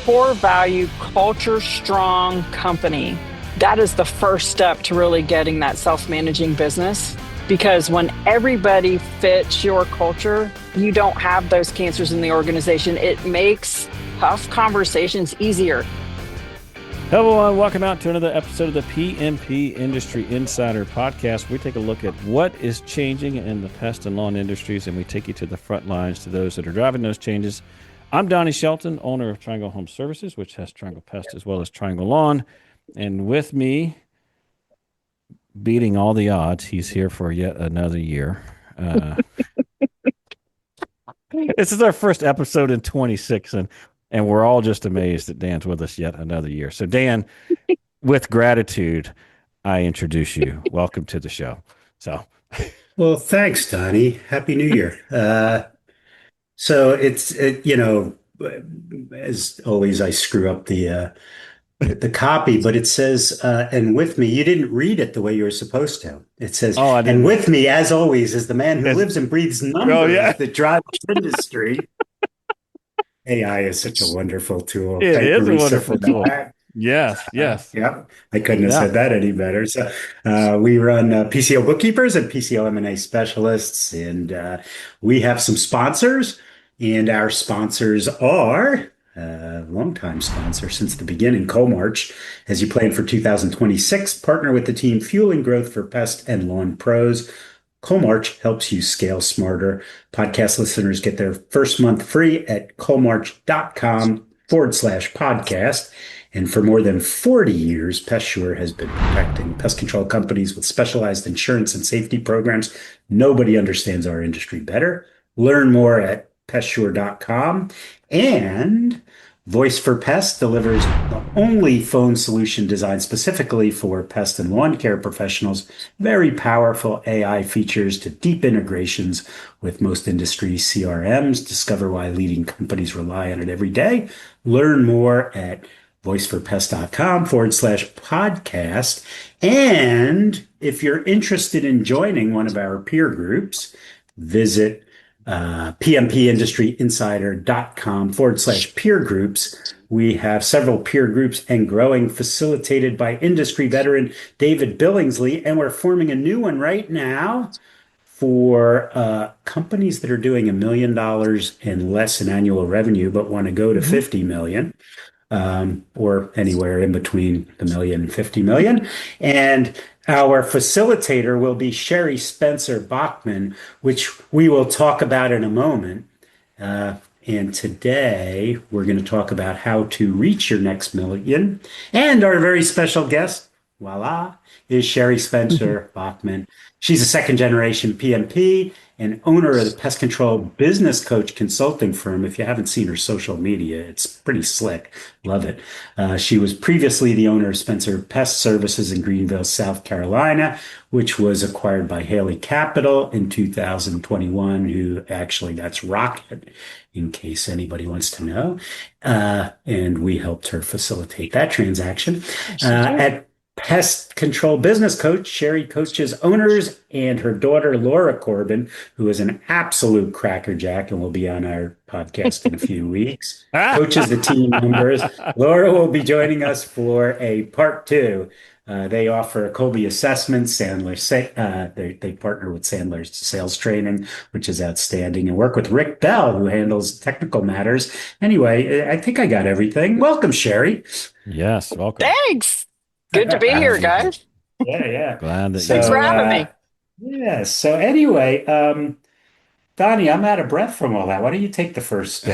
core value, culture strong company. That is the first step to really getting that self-managing business. Because when everybody fits your culture, you don't have those cancers in the organization. It makes tough conversations easier. Hello, everyone. Welcome out to another episode of the PMP Industry Insider Podcast. We take a look at what is changing in the pest and lawn industries, and we take you to the front lines, to those that are driving those changes. I'm Donnie Shelton, owner of Triangle Home Services, which has Triangle Pest as well as Triangle Lawn. And with me, beating all the odds, he's here for yet another year. This is our first episode in 26, and we're all just amazed that Dan's with us yet another year. So, Dan, with gratitude, I introduce you. Welcome to the show. Well, thanks, Donnie. Happy New Year. So as always, I screw up the copy, but it says, and with me, you didn't read it the way you were supposed to. It says, and with me, as always, is the man who lives and breathes numbers that drive the industry. AI is such a wonderful tool. It is a wonderful tool. Yes. Yeah, I couldn't have said that any better. So we run PCO bookkeepers and PCO M&A specialists, and we have some sponsors, and our sponsors are longtime sponsor since the beginning, Comarch. As you plan for 2026, partner with the team fueling growth for pest and lawn pros. Comarch helps you scale smarter. Podcast listeners get their first month free at comarch.com/podcast. And for more than 40 years, PestSure has been protecting pest control companies with specialized insurance and safety programs. Nobody understands our industry better. Learn more at pestsure.com. And Voice for Pest delivers the only phone solution designed specifically for pest and lawn care professionals. Very powerful AI features to deep integrations with most industry CRMs. Discover why leading companies rely on it every day. Learn more at voiceforpest.com/podcast. And if you're interested in joining one of our peer groups, visit pmpindustryinsider.com/peer groups. We have several peer groups and growing, facilitated by industry veteran David Billingsley. And we're forming a new one right now for companies that are doing $1 million and less in annual revenue, but want to go to 50 million. Or anywhere in between the million and 50 million. And our facilitator will be Sheri Spencer Bachman, which we will talk about in a moment. And today we're going to talk about how to reach your next million. And our very special guest, voila, is Sheri Spencer Bachman. She's a second generation PMP and owner of the Pest Control Business Coach consulting firm. If you haven't seen her social media, it's pretty slick. Love it. She was previously the owner of Spencer Pest Services in Greenville, South Carolina, which was acquired by Haley Capital in 2021, who actually, that's Rocket, in case anybody wants to know. And we helped her facilitate that transaction. At Pest Control Business Coach, Sheri coaches owners and her daughter, Laura Corbin, who is an absolute crackerjack and will be on our podcast in a few weeks, coaches the team members. Laura will be joining us for a part 2. They offer Colby assessments. They partner with Sandler's sales training, which is outstanding, and work with Rick Bell, who handles technical matters. Anyway, I think I got everything. Welcome, Sheri. Yes, welcome. Thanks. Good to be here, guys. Yeah. Glad that Thanks for having me. Yeah. So anyway, Donnie, I'm out of breath from all that. Why don't you take the first?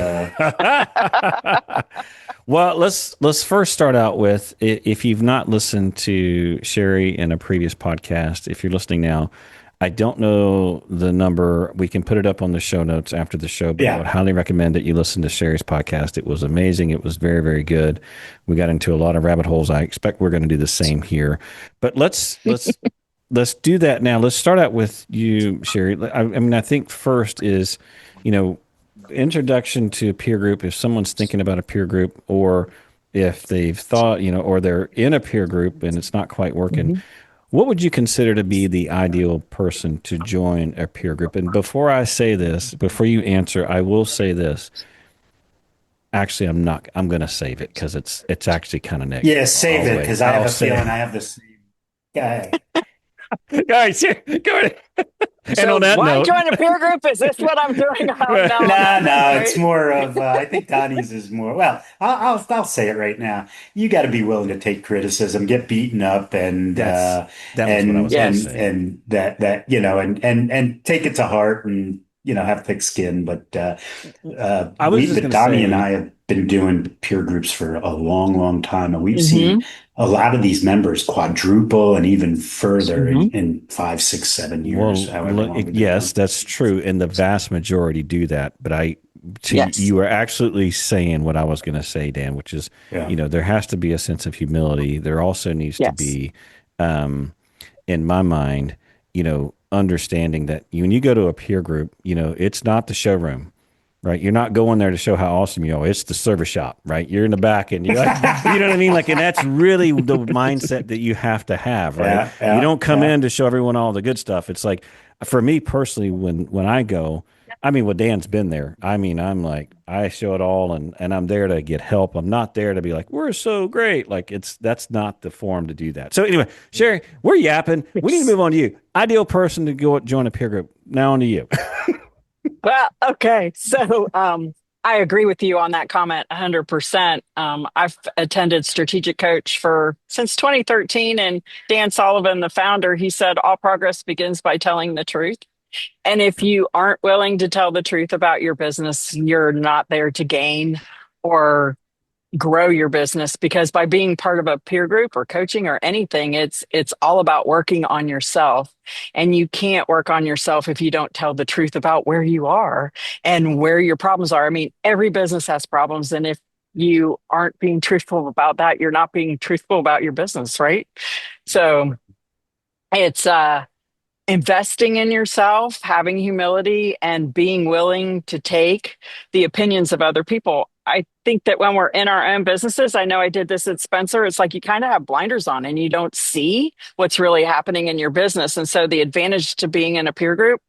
Well, let's first start out with, if you've not listened to Sheri in a previous podcast, if you're listening now, I don't know the number. We can put it up on the show notes after the show, but I would highly recommend that you listen to Sheri's podcast. It was amazing. It was very, very good. We got into a lot of rabbit holes. I expect we're going to do the same here. But let's do that now. Let's start out with you, Sheri. I mean, I think first is, introduction to a peer group. If someone's thinking about a peer group, or if they've thought, or they're in a peer group and it's not quite working, what would you consider to be the ideal person to join a peer group? And before I say this, before you answer, I will say this. actually, I'm not. I'm going to save it because it's actually kind of Yeah, negative. save I'll it wait. because I have I'll a say feeling it. I have the same guy. All right, sure. Go ahead. And So on that why note, join a peer group? Is this what I'm doing? Oh, right. no, I'm No, not. That's no, it's great. more of I think Donnie's is more. Well, I'll say it right now. You got to be willing to take criticism, get beaten up, That's that was what I was going to say. and that and take it to heart and have thick skin. But I was just going to Donnie and say, I have been doing peer groups for a long, long time, and we've seen Hmm. a lot of these members quadruple and even further Hmm. in 5, 6, 7 years, well, however long we've been yes, going. that's true, and the vast majority do that. But Yes. you were absolutely saying what I was going to say, Dan, which is, Yeah. there has to be a sense of humility. There also needs to Yes. be, um, in my mind, understanding that when you go to a peer group, it's not the showroom, right? You're not going there to show how awesome you are. It's the service shop, right? You're in the back and you're like, you know what I mean? Like, and that's really the mindset that you have to have, right? Yeah, You yeah, don't come yeah. in to show everyone all the good stuff. It's like, for me personally, when I go, I mean, well, Dan's been there. I mean, I'm like, I show it all and I'm there to get help. I'm not there to be like, we're so great. Like that's not the forum to do that. So anyway, Sheri, we're yapping. We need to move on to you. Ideal person to go join a peer group. Now on to you. Well, okay. So, I agree with you on that comment 100%. I've attended Strategic Coach for since 2013, and Dan Sullivan, the founder, he said all progress begins by telling the truth. And if you aren't willing to tell the truth about your business, you're not there to gain or grow your business, because by being part of a peer group or coaching or anything, it's all about working on yourself, and you can't work on yourself if you don't tell the truth about where you are and where your problems are. I mean, every business has problems, and if you aren't being truthful about that, you're not being truthful about your business, right? So it's investing in yourself, having humility, and being willing to take the opinions of other people. I think that when we're in our own businesses, I know I did this at Spencer, it's like you kind of have blinders on and you don't see what's really happening in your business. And so the advantage to being in a peer group,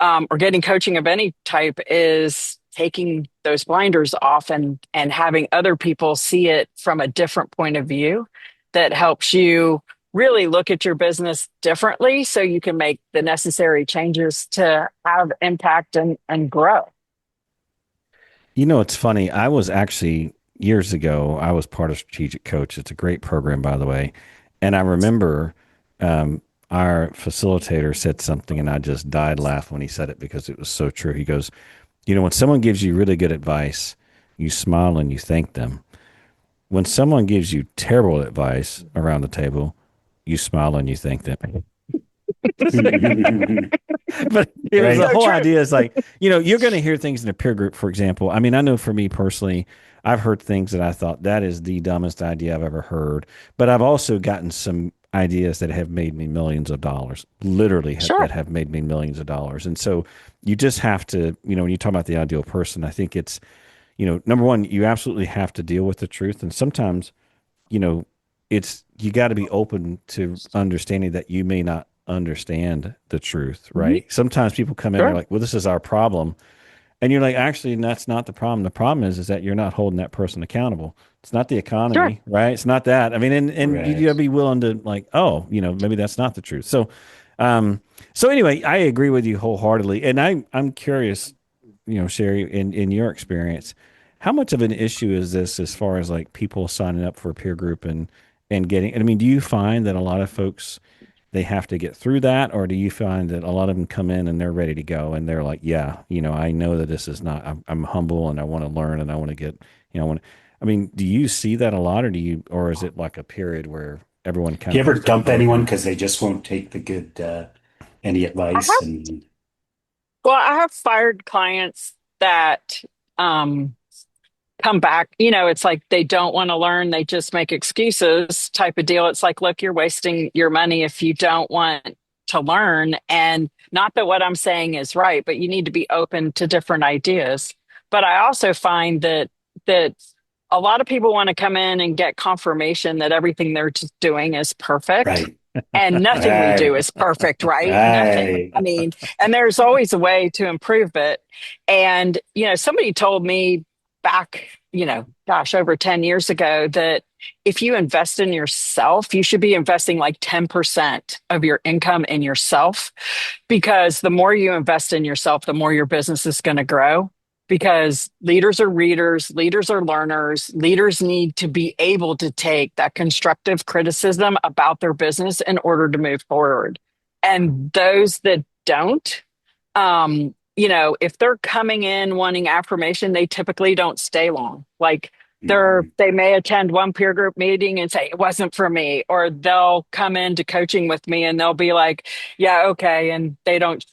or getting coaching of any type, is taking those blinders off and having other people see it from a different point of view that helps you really look at your business differently so you can make the necessary changes to have impact and grow. It's funny. I was actually years ago, I was part of Strategic Coach. It's a great program, by the way. And I remember our facilitator said something, and I just died laughing when he said it because it was so true. He goes, when someone gives you really good advice, you smile and you thank them. When someone gives you terrible advice around the table, you smile and you thank them. But it was the Right. So whole true. idea is like, you're going to hear things in a peer group, for example. I mean, I know for me personally, I've heard things that I thought that is the dumbest idea I've ever heard. But I've also gotten some ideas that have made me millions of dollars, literally that Sure. have made me millions of dollars. And so you just have to, when you talk about the ideal person, I think it's, number one, you absolutely have to deal with the truth. And sometimes, you know, you got to be open to understanding that you may not understand the truth, Mhm. right? Sometimes people come in, they're Sure. like, well, this is our problem. And you're like, actually, that's not the problem. The problem is that you're not holding that person accountable. It's not the Sure. economy, right? It's not that. I mean, and you Right. gotta be willing to like, oh, maybe that's not the truth. Um, so anyway, I agree with you wholeheartedly. And I'm curious, Sheri, in your experience, how much of an issue is this as far as like people signing up for a peer group and getting, I mean, do you find that a lot of folks they have to get through that, or do you find that a lot of them come in and they're ready to go and they're like, yeah, I know that this is not, I'm humble and I want to learn and I want to get, I mean, do you see that a lot, or is it like a period where everyone Do kind you of ever has to be dump anyone broken? because they just won't take the good any I advice? have, And well, I have fired clients that um, come back. It's like they don't want to learn. They just make excuses type of deal. It's like, look, you're wasting your money if you don't want to learn. And not that what I'm saying is right, but you need to be open to different ideas. But I also find that a lot of people want to come in and get confirmation that everything they're just doing is perfect. right, And nothing we do right, is perfect, right? Nothing. right. I mean, and there's always a way to improve it. And, somebody told me back, gosh, over 10 years ago, that if you invest in yourself, you should be investing like 10% of your income in yourself, because the more you invest in yourself, the more your business is going to grow. Because leaders are readers, leaders are learners, leaders need to be able to take that constructive criticism about their business in order to move forward. And those that don't, if they're coming in wanting affirmation, they typically don't stay long. Like Mhm. they may attend one peer group meeting and say it wasn't for me, or they'll come into coaching with me and they'll be like, yeah, okay. And they don't,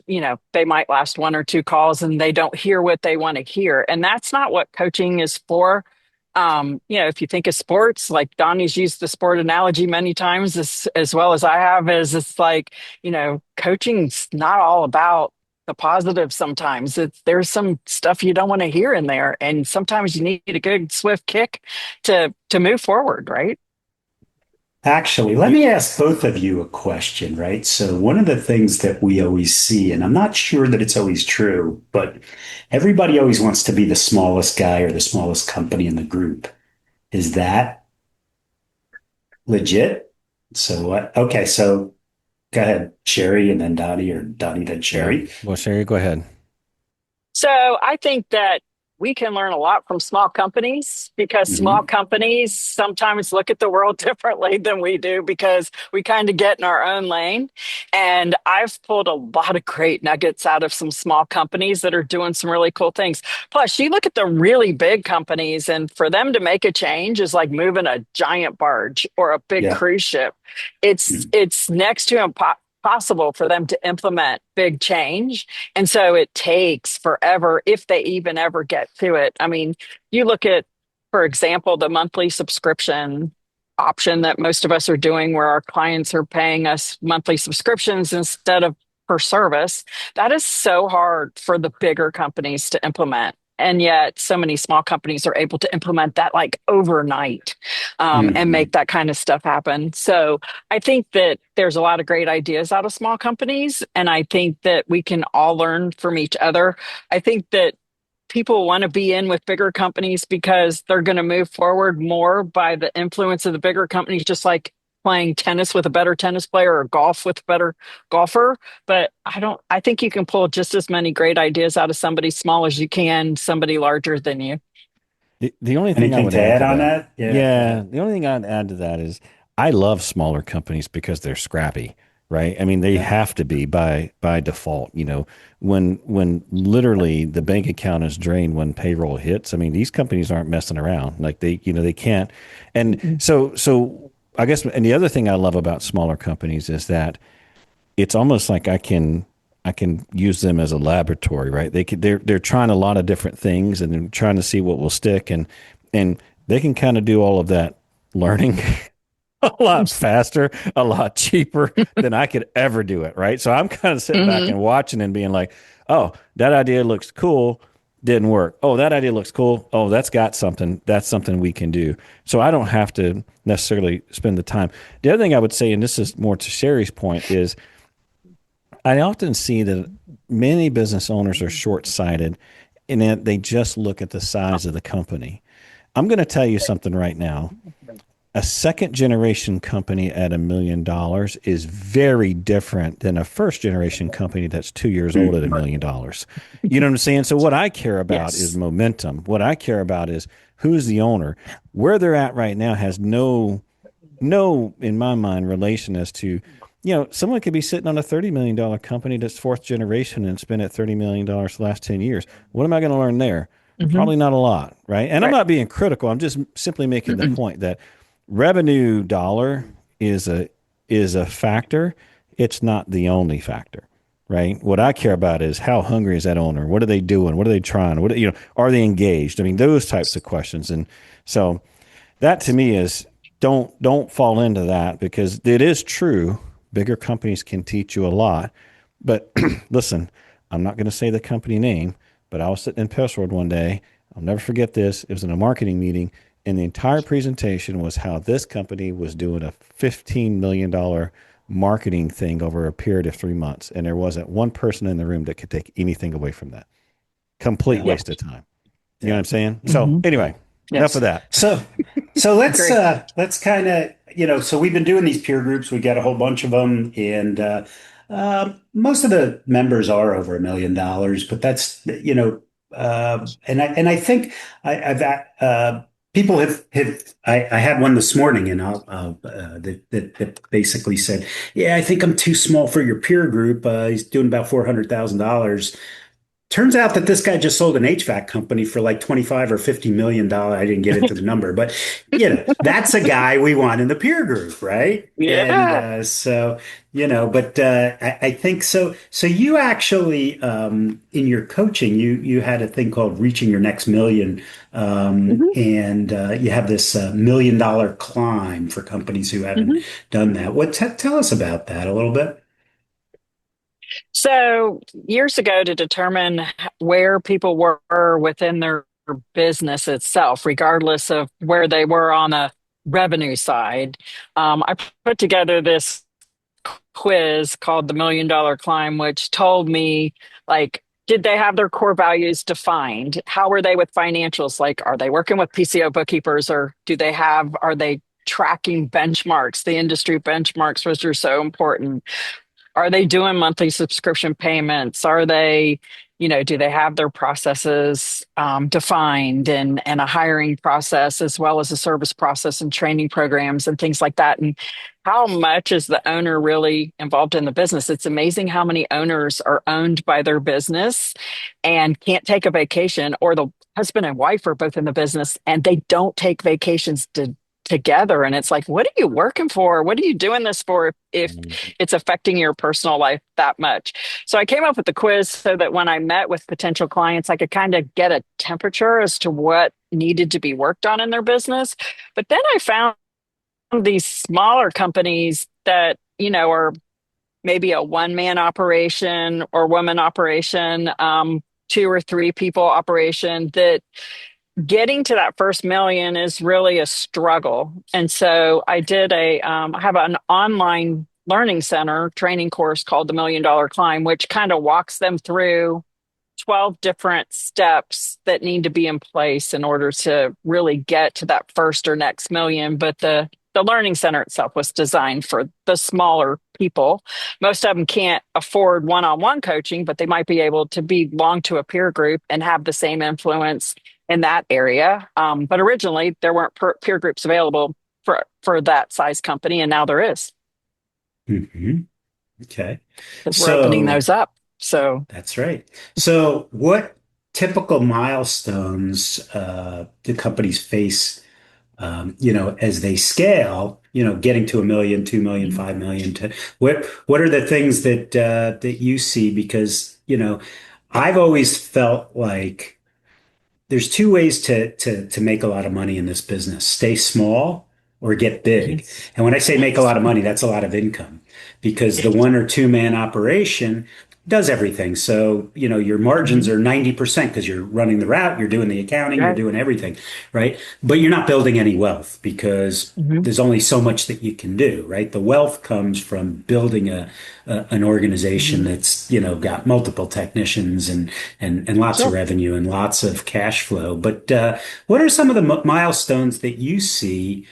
they might last one or two calls and they don't hear what they want to hear. And that's not what coaching is for. If you think of sports, like Donnie's used the sport analogy many times, as well as I have, is it's like, coaching's not all about the positive. Sometimes there's some stuff you don't want to hear in there. And sometimes you need a good swift kick to move forward, right? Actually, let me ask both of you a question, right? So, one of the things that we always see, and I'm not sure that it's always true, but everybody always wants to be the smallest guy or the smallest company in the group. Is that legit? So, what? Okay, so go ahead, Sheri, and then Donnie, or Donnie, then Yeah. Sheri. Well, Sherry, go ahead. So I think that we can learn a lot from small companies, because small Hmm. companies sometimes look at the world differently than we do, because we kind of get in our own lane. And I've pulled a lot of great nuggets out of some small companies that are doing some really cool things. Plus, you look at the really big companies, and for them to make a change is like moving a giant barge or a big Yeah. cruise ship. It's next to impossible for them to implement big change, and so it takes forever if they even ever get to it. I mean, you look at, for example, the monthly subscription option that most of us are doing, where our clients are paying us monthly subscriptions instead of per service. That is so hard for the bigger companies to implement. And yet, so many small companies are able to implement that like overnight, and Hmm. make that kind of stuff happen. So, I think that there's a lot of great ideas out of small companies, and I think that we can all learn from each other. I think that people want to be in with bigger companies because they're going to move forward more by the influence of the bigger companies, just like playing tennis with a better tennis player or golf with a better golfer. But I think you can pull just as many great ideas out of somebody small as you can somebody larger than you. The only thing I Anything would to add add to on that, that? Yeah, go yeah, ahead. the only thing I'd add to that is I love smaller companies because they're scrappy, right? I mean, they Yeah. have to be by default. When literally the bank account is drained when payroll hits. I mean, these companies aren't messing around. Like they can't. And Mhm. so I guess, and the other thing I love about smaller companies is that it's almost like I can use them as a laboratory, right? They're trying a lot of different things and they're trying to see what will stick, and they can kind of do all of that learning a lot faster, a lot cheaper than I could ever do it, right? So I'm kind of sitting back Mhm. and watching and being like, "Oh, that idea looks cool." Didn't work. Oh, that idea looks cool. Oh, that's got something. That's something we can do. So I don't have to necessarily spend the time. The other thing I would say, and this is more to Sherry's point, is I often see that many business owners are short sighted in that they just look at the size of the company. I'm going to tell you something right now. A second generation company at $1 million is very different than a first generation company that's 2 years old at $1 million. You know what I'm saying? So, what I care about is Yes. momentum. What I care about is who's the owner. Where they're at right now has no, in my mind, relation as to, someone could be sitting on a $30 million company that's fourth generation and spent at $30 million the last 10 years. What am I going to learn there? Hmm. Probably not a lot, right? And I'm Right. not being critical. I'm just simply making the Mm-mm. point that revenue dollar is a factor. It's not the only factor, right? What I care about is how hungry is that owner? What are they doing? What are they trying? Are they engaged? I mean, those types of questions. And so that to me is don't fall into that because it is true. Bigger companies can teach you a lot. But listen, I'm not going to say the company name, but I was sitting in Pest one day. I'll never forget this. It was in a marketing meeting, and the entire presentation was how this company was doing a $15 million marketing thing over a period of 3 months. And there wasn't one person in the room that could take anything away from that. Complete Yeah. Yeah. waste of time. You know what I'm saying? So Hmm. anyway, enough of Yes. that. So, so let's Agree. let's kind of so we've been doing these peer groups. We got a whole bunch of them, and most of the members are over $1 million. But that's and I think I've people have I had one this morning, and that basically said, yeah, I think I'm too small for your peer group. He's doing about $400,000. Turns out that this guy just sold an HVAC company for like 25 or $50 million. I didn't get into the number, but that's a guy we want in the peer group, right? And Yeah. but I think so. So you actually, in your coaching, you had a thing called reaching your next million, Hmm. and you have this $1 million climb for companies who haven't Hmm. done that. Tell us about that a little bit? So years ago, to determine where people were within their business itself, regardless of where they were on the revenue side, I put together this quiz called the $1 Million Climb, which told me, like, did they have their core values defined? How were they with financials? Like, are they working with PCO bookkeepers, or are they tracking benchmarks, the industry benchmarks, which are so important? Are they doing monthly subscription payments? Do they have their processes defined, and a hiring process as well as a service process and training programs and things like that? And how much is the owner really involved in the business? It's amazing how many owners are owned by their business and can't take a vacation, or the husband and wife are both in the business and they don't take vacations together. And it's like, what are you working for? What are you doing this for if it's affecting your personal life that much? So I came up with the quiz so that when I met with potential clients, I could kind of get a temperature as to what needed to be worked on in their business. But then I found these smaller companies that, are maybe a one man operation or woman operation, two or three people operation, that getting to that first million is really a struggle. And so I have an online learning center training course called the $1 Million Climb, which kind of walks them through 12 different steps that need to be in place in order to really get to that first or next million. But the learning center itself was designed for the smaller people. Most of them can't afford one-on-one coaching, but they might be able to belong to a peer group and have the same influence in that area. But originally, there weren't peer groups available for that size company, and now there is, Hmm. Okay. because we're opening So those up. So, that's right. So what typical milestones do companies face, as they scale, getting to 1 million, 2 million, mhm. 5 million to what are the things that you see? Because, I've always felt like there's two ways to make a lot of money in this business. Stay small or get big. And when I say make a lot of money, that's a lot of income because the 1 or 2 man operation does everything. So, your margins Mhm. are 90% because you're running the route, you're doing the accounting, you're Right. doing everything, right? But you're not building any wealth because Mhm. there's only so much that you can do, right? The wealth comes from building an organization Mhm. that's, got multiple technicians and lots of Sure. revenue and lots of cash flow. But what are some of the milestones that you see?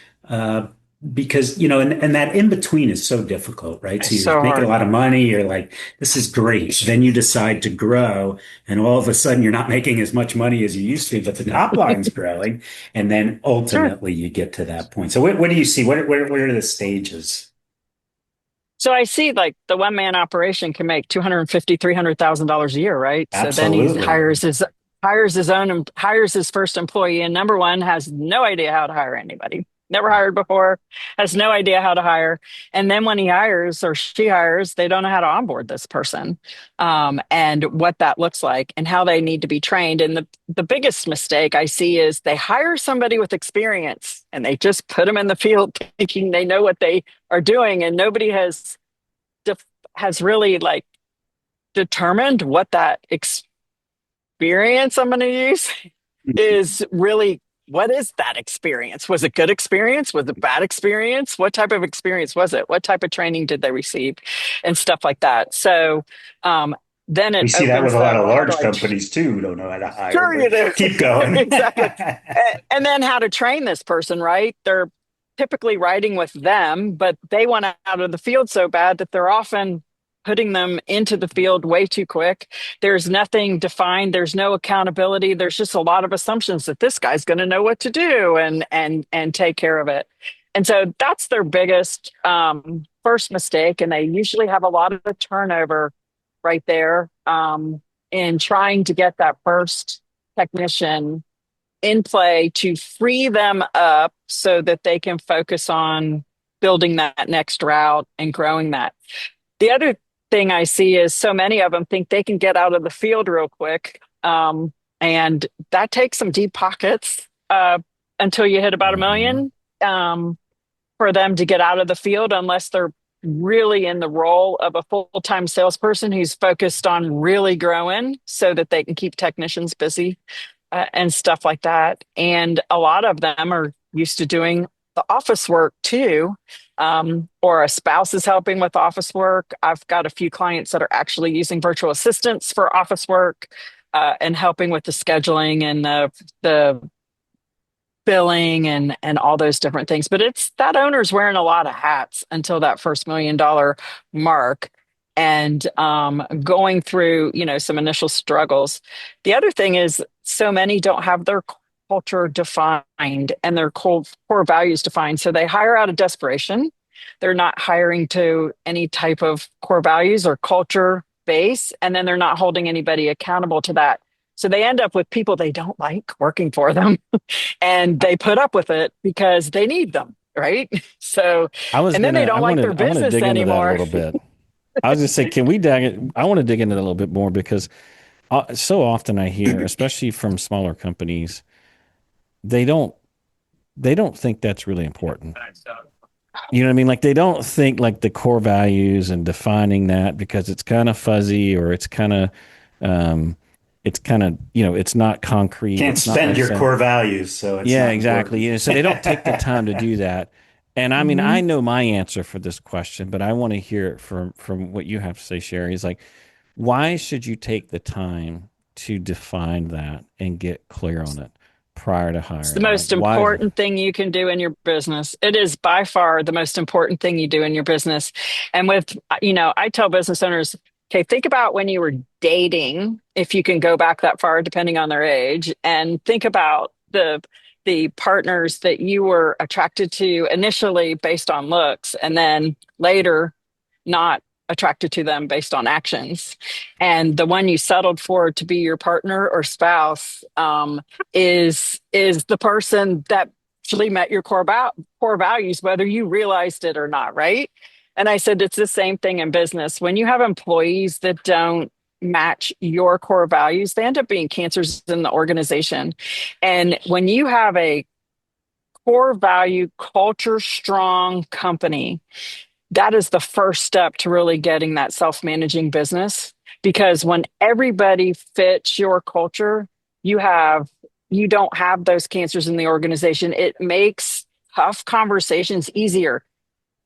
Because, and that in between is so difficult, right? So It's you're so making a hard. lot of money, you're like, this is great. Then you decide to grow, and all of a sudden you're not making as much money as you used to, but the top line's growing. And then Sure. ultimately you get to that point. So what do you see? What are the stages? So I see, like, the one man operation can make 250, $300,000 a year, right? So then he Absolutely. hires his first employee, and number one has no idea how to hire anybody. Never hired before, has no idea how to hire. And then when he hires or she hires, they don't know how to onboard this person, and what that looks like and how they need to be trained. And the biggest mistake I see is they hire somebody with experience and they just put them in the field thinking they know what they are doing, and nobody def- has really, like, determined what that experience I'm going to use is really. What is that experience? Was it good experience? Was it bad experience? What type of experience was it? What type of training did they receive, and stuff like that? So, then We it see that with opens a lot them of up large like, companies too, who don't know how to hire, sure but you do. keep going. Exactly. And then how to train this person, right? They're typically riding with them, but they want out of the field so bad that they're often putting them into the field way too quick. There's nothing defined, there's no accountability. There's just a lot of assumptions that this guy's going to know what to do and take care of it. And so that's their biggest first mistake. And they usually have a lot of turnover right there in trying to get that first technician in play to free them up so that they can focus on building that next route and growing that. The other thing I see is so many of them think they can get out of the field real quick. And that takes some deep pockets until you hit about a Mhm. million for them to get out of the field, unless they're really in the role of a full-time salesperson who's focused on really growing so that they can keep technicians busy and stuff like that. And a lot of them are used to doing the office work too, or a spouse is helping with office work. I've got a few clients that are actually using virtual assistants for office work and helping with the scheduling and the billing and all those different things. But it's that owner's wearing a lot of hats until that first $1 million mark and going through, some initial struggles. The other thing is so many don't have their culture defined and their core values defined. So they hire out of desperation. They're not hiring to any type of core values or culture base, and then they're not holding anybody accountable to that. So they end up with people they don't like working for them and they put up with it because they need them, right? So, and then they don't like their I want to business dig into that a anymore. little bit. I was just say, can we dig it? I want to dig into that a little bit more because so often I hear, especially from smaller companies, they don't they don't think that's really important. You know what I mean? Like they don't think like the core values and defining that because it's kind of fuzzy or um, it's kind of, it's not concrete. Can't It's not spend your necessarily. core values, so it's Yeah, not exactly. important. Yeah, so they don't take the time to do that. And I mean, I Mhm. know my answer for this question, but I want to hear it from what you have to say, Sherry. Is like, why should you take the time to define that and get clear on it prior to It's the hiring? Like, most why? important thing you can do in your business. It is by far the most important thing you do in your business. And I tell business owners, okay, think about when you were dating, if you can go back that far, depending on their age, and think about the partners that you were attracted to initially based on looks, and then later not attracted to them based on actions. And the one you settled for to be your partner or spouse is the person that actually met your core values, whether you realized it or not, right? And I said it's the same thing in business. When you have employees that don't match your core values, they end up being cancers in the organization. And when you have a core value, culture strong company, that is the first step to really getting that self-managing business, because when everybody fits your culture, you have you don't have those cancers in the organization. It makes tough conversations easier.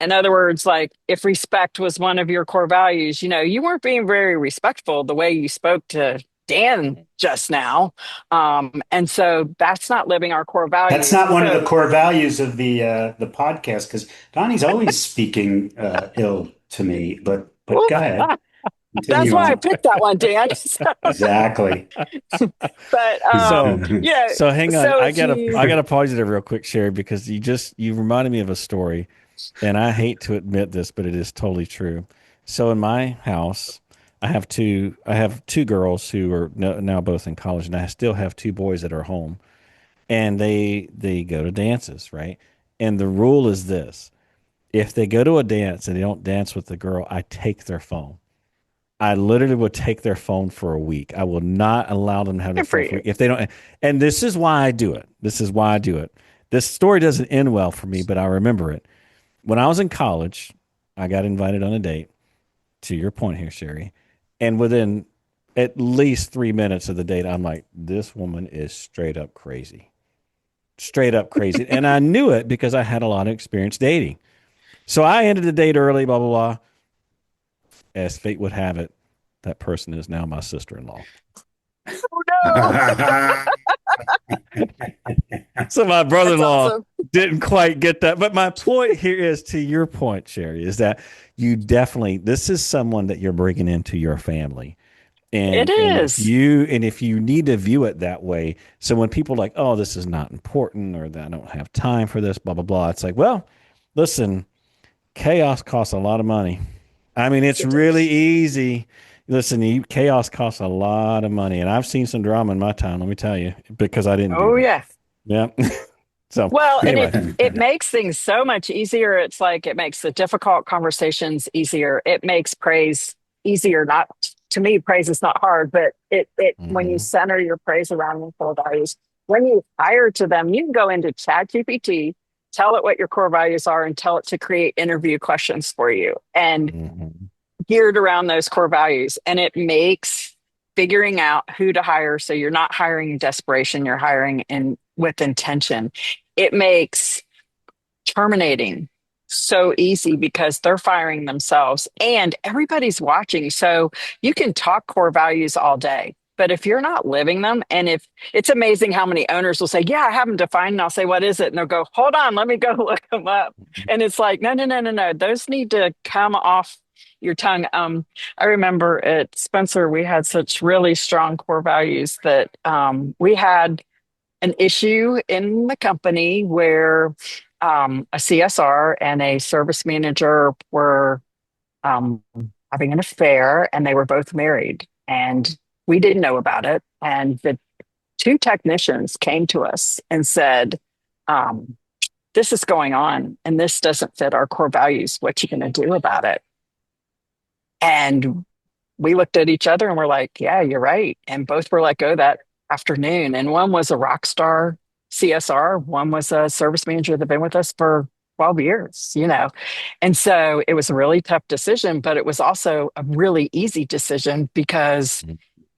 In other words, like if respect was one of your core values, you weren't being very respectful the way you spoke to Dan just now. And so that's not living our core That's values. not one of the So, core values of the podcast because Donnie's always speaking ill to me. But well, go ahead, that's continue why I on. picked that one, Dan. Exactly. But So yeah. so hang on. So I if gotta you, I gotta pause you there real quick, Sherry, because you reminded me of a story, and I hate to admit this, but it is totally true. So in my house, I have two girls who are now both in college, and I still have two boys that are home, and they go to dances, right? And the rule is this: if they go to a dance and they don't dance with the girl, I take their phone. I literally will take their phone for a week. I will not allow them to have their good for phone for a you. week if they don't. And this is why I do it. This is why I do it. This story doesn't end well for me, but I remember it. When I was in college, I got invited on a date, to your point here, Sherry. And within at least 3 minutes of the date, I'm like, this woman is straight up crazy. Straight up crazy. And I knew it because I had a lot of experience dating. So I ended the date early, blah, blah, blah. As fate would have it, that person is now my sister-in-law. Oh no. So my That's brother-in-law awesome. didn't quite get that. But my point here is, to your point, Sheri, is that you definitely, this is someone that you're bringing into your family. It And is. if you need to view it that way, so when people are like, oh, this is not important, or that I don't have time for this, blah, blah, blah, it's like, well, listen, chaos costs a lot of money. I mean, it's It really does. easy. Listen, chaos costs a lot of money. And I've seen some drama in my time, let me tell you, because I didn't do Oh that. yeah. Yeah. So Well, and anyway. it makes things so much easier. It's like it makes the difficult conversations easier. It makes praise easier. Not to me, praise is not hard, but it when you Mhm. center your praise around your core values, when you hire to them, you can go into ChatGPT, tell it what your core values are, and tell it to create interview questions for you. And Mhm. geared around those core values. And it makes figuring out who to hire so you're not hiring in desperation, you're hiring in with intention. It makes terminating so easy because they're firing themselves and everybody's watching. So you can talk core values all day. But if you're not living them, and if it's amazing how many owners will say, yeah, I have them defined, and I'll say, what is it? And they'll go, hold on, let me go look them up. And it's like, no, no, no, no, no. Those need to come off your tongue. I remember at Spencer, we had such really strong core values that we had an issue in the company where a CSR and a service manager were um, having an affair, and they were both married. And we didn't know about it. And the two technicians came to us and said, um, this is going on and this doesn't fit our core values. What you going to do about it? And we looked at each other and we're like, yeah, you're right. And both were let go that afternoon. And one was a rock star CSR, one was a service manager that had been with us for 12 years, you know. And so it was a really tough decision, but it was also a really easy decision because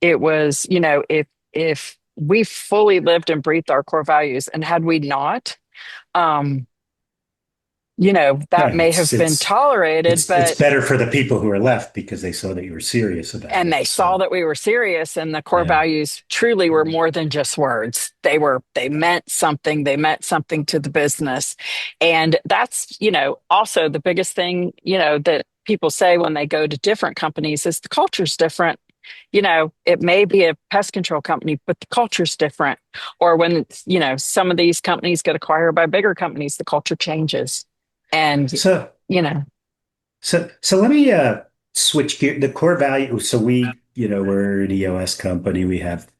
it was, you know, if we fully lived and breathed our core values, and had we not, um, you know, that Right. may have been tolerated, It's but better for the people who are left because they saw that you were serious about and it. they saw So that we were serious, and the core Yeah. values truly were more than just words. They meant something. They meant something to the business. And that's, you know, also the biggest thing, you know, that people say when they go to different companies is the culture's different. You know, it may be a pest control company, but the culture's different. Or when, you know, some of these companies get acquired by bigger companies, the culture changes. And, so you know, so let me switch gear. The core value. So we're an EOS company. We have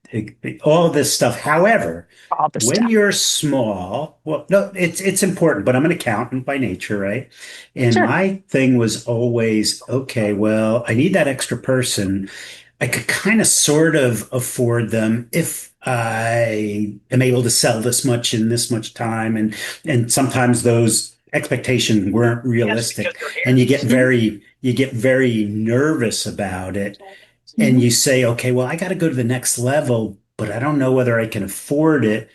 all this stuff. However, all the when stuff. you're small, well, no, it's important, but I'm an accountant by nature, right? And Sure. my thing was always, okay, well, I need that extra person. I could kind of sort of afford them if I am able to sell this much in this much time. And sometimes those expectations weren't Yes, because realistic. they're And here. you get very nervous about it. And Mhm. you say, okay, well, I got to go to the next level, but I don't know whether I can afford it.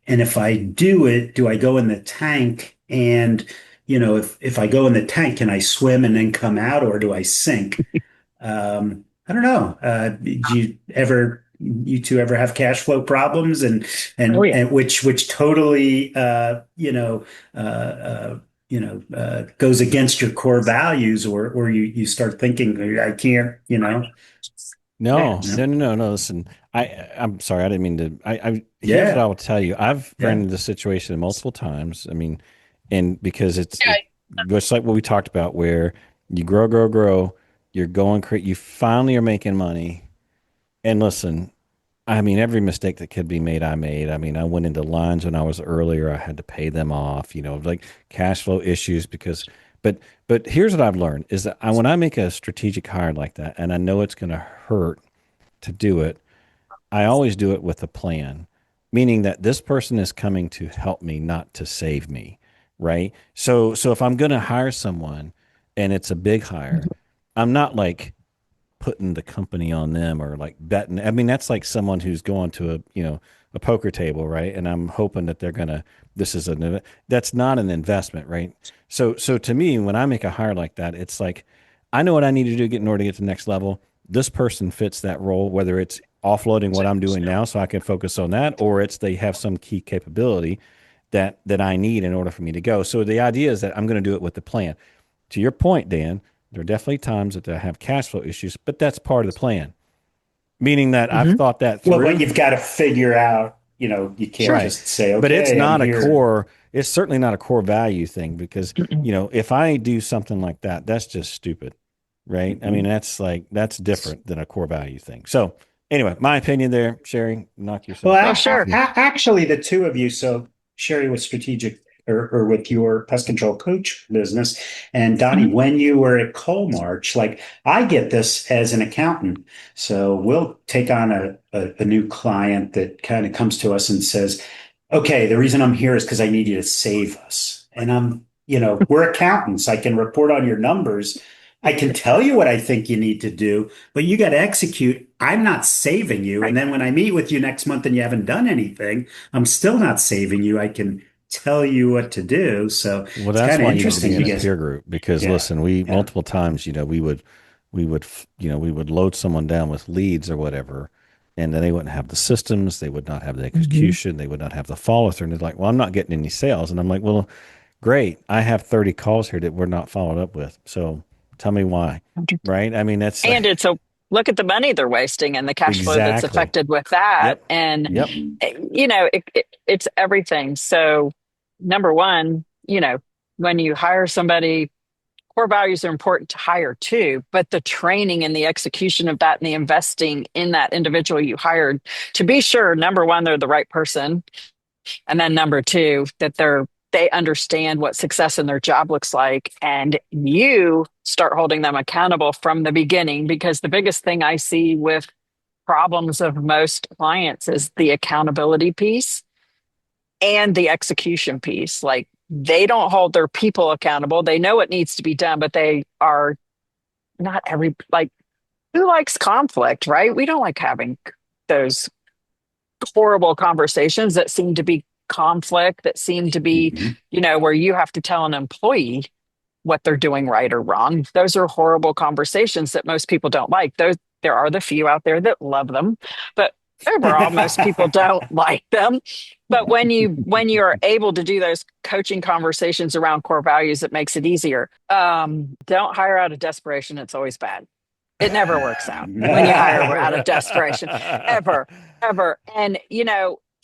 And if I do it, do I go in the tank? And, if I go in the tank, can I swim and then come out, or do I sink? I don't know. You two ever have cash flow problems, and Oh yeah. which totally, goes against your core values, or you start thinking, I can't, No, no, no, no, no, no. Listen, I'm sorry. I didn't mean to. Here's what yeah, I will tell you. I've ran yeah. into this situation multiple times. I mean, and because it's just like what we talked about, where you grow, grow, grow, you're going, you finally are making money. And listen, I mean, every mistake that could be made, I made. I mean, I went into lines when I was earlier. I had to pay them off, like cash flow issues because, but here's what I've learned is that when I make a strategic hire like that, and I know it's going to hurt to do it, I always do it with a plan, meaning that this person is coming to help me, not to save me, right? So if I'm going to hire someone and it's a big hire, I'm not like putting the company on them or like betting. I mean, that's like someone who's going to a poker table, right? And I'm hoping that they're gonna. This is that's not an investment, right? So to me, when I make a hire like that, it's like I know what I need to do in order to get to the next level. this person fits that role, whether it's offloading what I'm doing now so I can focus on that, or it's they have some key capability that I need in order for me to go. So the idea is that I'm going to do it with the plan. To your point, Dan, there are definitely times that I have cash flow issues, but that's part of the plan. Meaning that I've Mm-hmm. thought that Well, but through. you've got to figure out, you can't Right. just say, But it's okay, I'm not a here. core, it's certainly not a core value thing because, if I do something like that, that's just stupid. Right. I mean, Mhm. that's different than a core value thing. So anyway, my opinion there, Sherry, knock Well, yourself out. Sure. actually, the two of you, so Sheri with strategic or with your pest control coach business, and Donnie, Mm-hmm. when you were at Colmarch, like I get this as an accountant. So we'll take on a new client that kind of comes to us and says, okay, the reason I'm here is because I need you to save us. And we're accountants. I can report on your numbers. I can tell you what I think you need to do, but you got to execute. I'm not saving you. And Right. then when I meet with you next month and you haven't done anything, I'm still not saving you. I can tell you what to do. So Well, it's that's kind of why you need to be interesting in a because, peer group because yeah, listen, we yeah. multiple times, we would load someone down with leads or whatever, and then they wouldn't have the systems, they would not have the Mm-hmm. execution, they would not have the follow through. And they're like, well, I'm not getting any sales. And I'm like, well, great. I have 30 calls here that we're not followed up with. So tell me why. Right. I mean, that's And it's a look at the money they're wasting and the cash flow that's exactly. affected with that. Yep. And, Yep. it's everything. So, number one, when you hire somebody, core values are important to hire too, but the training and the execution of that and the investing in that individual you hired to be sure, number one, they're the right person. And then number two, that they understand what success in their job looks like. And you start holding them accountable from the beginning, because the biggest thing I see with problems of most clients is the accountability piece and the execution piece. Like they don't hold their people accountable. They know what needs to be done, but they are not like, who likes conflict, right? We don't like having those horrible conversations that seem to be conflict, that seem to be, Mhm. where you have to tell an employee what they're doing right or wrong. Those are horrible conversations that most people don't like. There are the few out there that love them, but overall most people don't like them. But when you are able to do those coaching conversations around core values, it makes it easier. Don't hire out of desperation. It's always bad. It never works out when you hire out of desperation, ever, ever. And,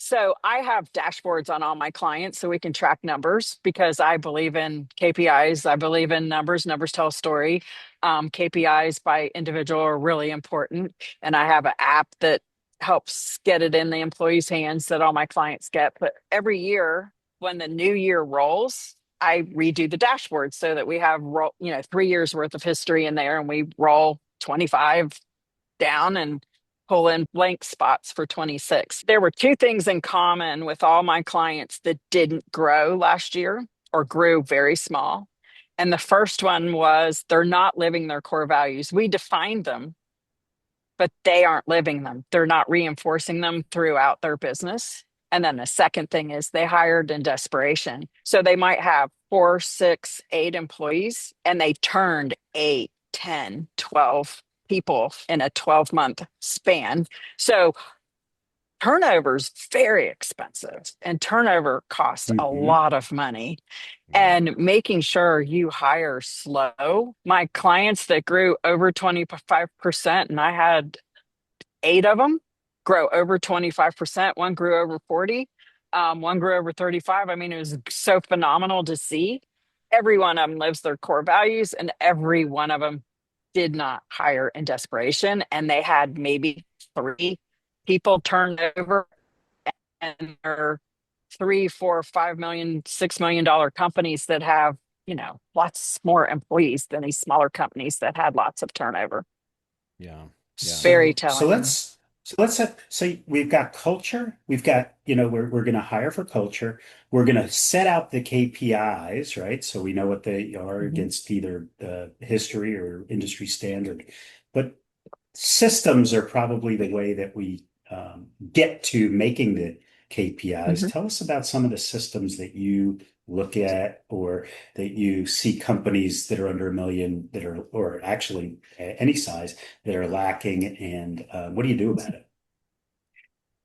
so I have dashboards on all my clients so we can track numbers, because I believe in KPIs. I believe in numbers. Numbers tell a story. KPIs by individual are really important. And I have an app that helps get it in the employees' hands that all my clients get. But every year, when the new year rolls, I redo the dashboard so that we have 3 years worth of history in there, and we roll 25 down and pull in blank spots for 26. There were two things in common with all my clients that didn't grow last year or grew very small. And the first one was they're not living their core values. We defined them, but they aren't living them. They're not reinforcing them throughout their business. And then the second thing is they hired in desperation. So they might have 4, 6, 8 employees, and they turned 8, 10, 12 people in a 12-month span. So turnover's very expensive, and turnover costs a Mhm. lot of money. Yeah. And making sure you hire slow. My clients that grew over 25%, and I had 8 of them grow over 25%. One grew over 40. One grew over 35. I mean, it was so phenomenal to see. Every one of them lives their core values, and every one of them did not hire in desperation. And they had maybe 3 people turned over, and they're 3, 4, 5 million, $6 million companies that have, lots more employees than these smaller companies that had lots of turnover. Yeah. Yeah. Very So telling. let's we've got culture. We've got, we're going to hire for culture. We're going to set out the KPIs, right? So we know what they are Mhm. against either history or industry standard. But systems are probably the way that we get to making KPIs. Mhm. Tell us about some of the systems that you look at or that you see companies that are under a million that are, or actually any size that are lacking, and what do you do about it?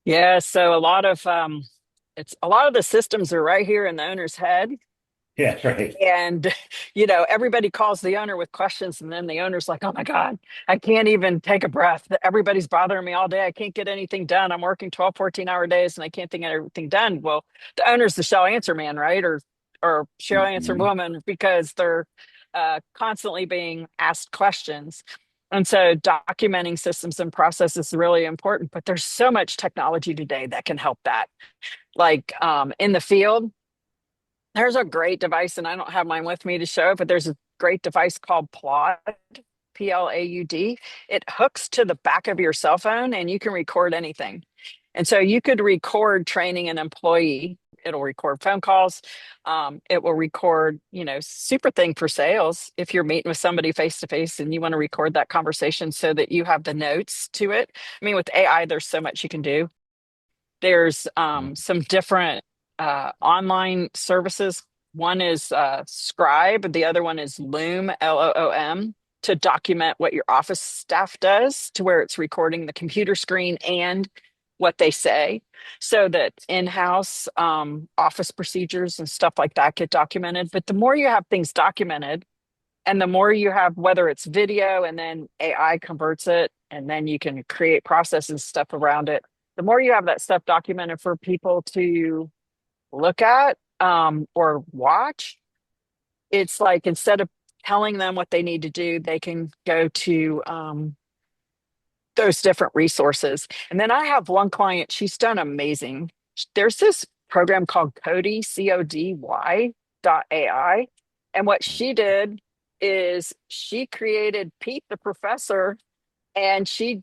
Yeah, so a lot of the systems are right here in the owner's head. Yeah, right. And everybody calls the owner with questions, and then the owner's like, "Oh my God, I can't even take a breath. Everybody's bothering me all day. I can't get anything done. I'm working 12, 14-hour days and I can't get everything done." Well, the owner's the shall answer man, right? Or shall answer Mhm. woman, because they're constantly being asked questions. And so documenting systems and processes is really important, but there's so much technology today that can help that. Like in the field, there's a great device, and I don't have mine with me to show it, but there's a great device called Plaud, Plaud. It hooks to the back of your cell phone and you can record anything. And so you could record training an employee. It'll record phone calls. It will record, super thing for sales. If you're meeting with somebody face to face and you want to record that conversation so that you have the notes to it. I mean, with AI, there's so much you can do. There's some different online services. One is Scribe, the other one is Loom, Loom, to document what your office staff does, to where it's recording the computer screen and what they say, so that in-house office procedures and stuff like that get documented. But the more you have things documented, and the more you have, whether it's video and then AI converts it, and then you can create processes and stuff around it, the more you have that stuff documented for people to look at or watch, it's like, instead of telling them what they need to do, they can go to those different resources. And then I have one client, she's done amazing. There's this program called Cody, CODY.ai. And what she did is she created Pete the Professor, and she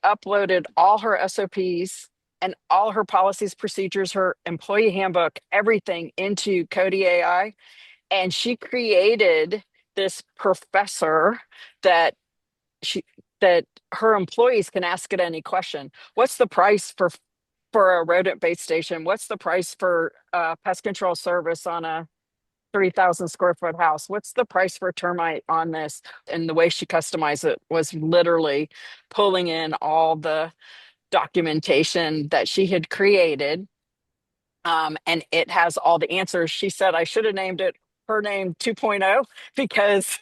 uploaded all her SOPs and all her policies, procedures, her employee handbook, everything into Cody AI. And she created this professor that she that her employees can ask it any question. What's the price for a rodent bait station? What's the price for pest control service on a 3,000 square foot house? What's the price for termite on this? And the way she customized it was literally pulling in all the documentation that she had created. And it has all the answers. She said I should have named it her name 2.0, because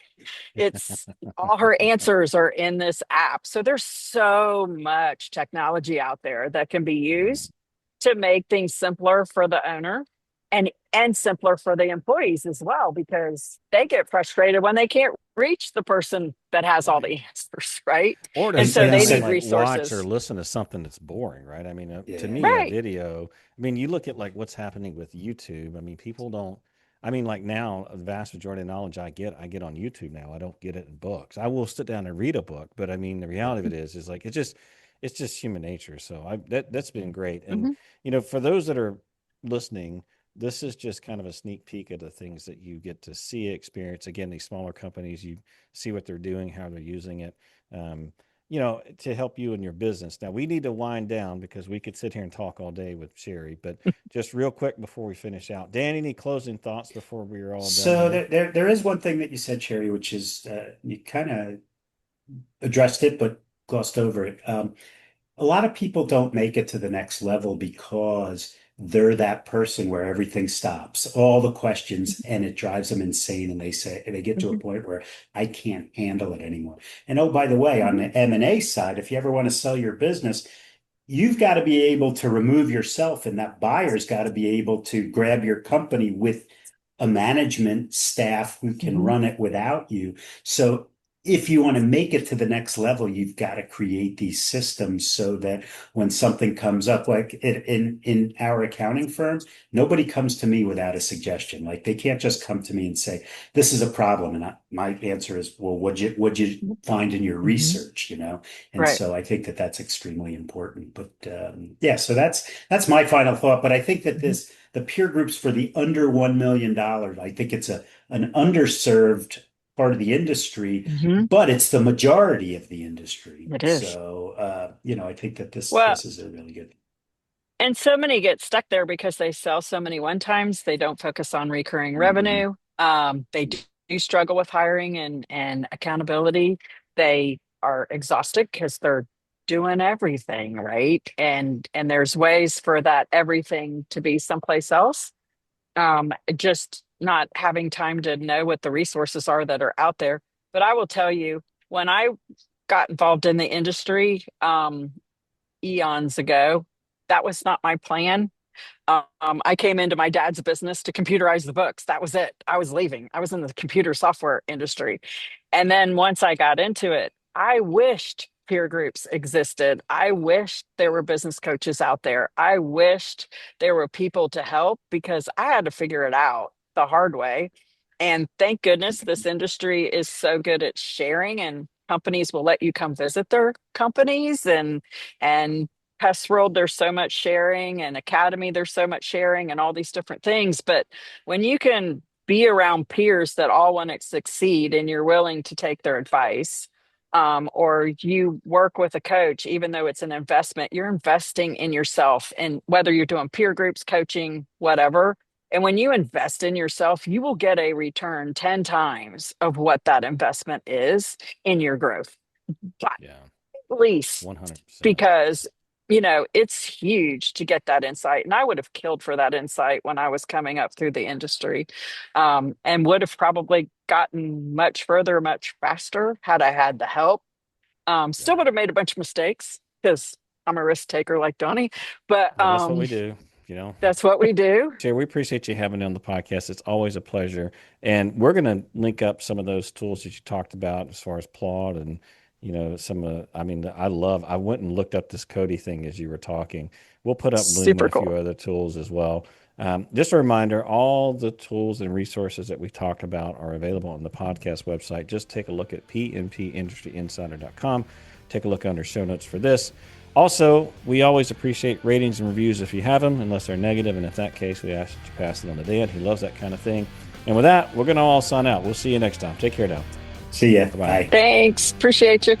it's all her answers are in this app. So there's so much technology out there that can be used to make things simpler for the owner, and simpler for the employees as well, because they get frustrated when they can't reach the person that has all the answers, right? Or to And And so sit and they down and need so like watch or resources. listen to something that's boring, right? I mean, to yeah. me, a Right. video, I mean, you look at like what's happening with YouTube. I mean, people don't, I mean, like now, the vast majority of knowledge I get on YouTube now. I don't get it in books. I will sit down and read a book, but I mean, the reality of it is like, it's just human nature. So that's been great. And, Mhm. for those that are listening, this is just kind of a sneak peek of the things that you get to see, experience. Again, these smaller companies, you see what they're doing, how they're using it. Um, to help you in your business. Now, we need to wind down because we could sit here and talk all day with Sheri, but just real quick before we finish out, Dan, any closing thoughts before we're all done So here? there is one thing that you said, Sherry, which is you kind of addressed it but glossed over it. A lot of people don't make it to the next level because they're that person where everything stops, all the questions, and it drives them insane. And they get to a Mhm. point where I can't handle it anymore. And oh, by the way, on Mhm. the M&A side, if you ever want to sell your business, you've got to be able to remove yourself, and that buyer's got to be able to grab your company with a management staff who can Mhm. run it without you. So if you want to make it to the next level, you've got to create these systems so that when something comes up, like in our accounting firm, nobody comes to me without a suggestion. Like they can't just come to me and say, "This is a problem," and my answer is, "Well, what'd you find in your Mhm. research?" You know, and Right. so I think that that's extremely important. But yeah, so that's my final thought. But I think that Mhm. the peer groups for the under $1 million, I think it's an underserved part of the industry, Mhm. but it's the majority of the industry. It is. So I think that this Well, this is a really good. And so many get stuck there because they sell so many one times. They don't focus on recurring Mhm. revenue. They do struggle with hiring and accountability. They are exhausted because they're doing everything, right? And there's ways for that everything to be someplace else. Just not having time to know what the resources are that are out there. But I will tell you, when I got involved in the industry, eons ago, that was not my plan. I came into my dad's business to computerize the books. That was it. I was leaving. I was in the computer software industry. And then once I got into it, I wished peer groups existed. I wished there were business coaches out there. I wished there were people to help because I had to figure it out the hard way. And thank goodness this industry is so good at sharing, and companies will let you come visit their companies, and Pest World, there's so much sharing, and Academy, there's so much sharing, and all these different things. But when you can be around peers that all want to succeed and you're willing to take their advice, or you work with a coach, even though it's an investment, you're investing in yourself. And whether you're doing peer groups, coaching, whatever. And when you invest in yourself, you will get a return 10 times of what that investment is in your growth, Yeah, at least, 100%. because it's huge to get that insight, and I would have killed for that insight when I was coming up through the industry, and would have probably gotten much further much faster had I had the help. Still Yeah. would have made a bunch of mistakes because I'm a risk taker like Donnie, but Well, that's what we do, you know. that's what we do. Sherry, we appreciate you having me on the podcast. It's always a pleasure. And we're going to link up some of those tools that you talked about as far as Plot and, I mean, I went and looked up this Cody thing as you were talking. We'll put up Loom and Super a few cool. other tools as well. Just a reminder, all the tools and resources that we talked about are available on the podcast website. Just take a look at pnpindustryinsider.com. Take a look under show notes for this. Also, we always appreciate ratings and reviews if you have them, unless they're negative, and in that case, we ask that you pass it on to Dan. He loves that kind of thing. And with that, we're going to all sign out. We'll see you next time. Take care now. See ya. Bye-bye. Bye. Thanks, appreciate you.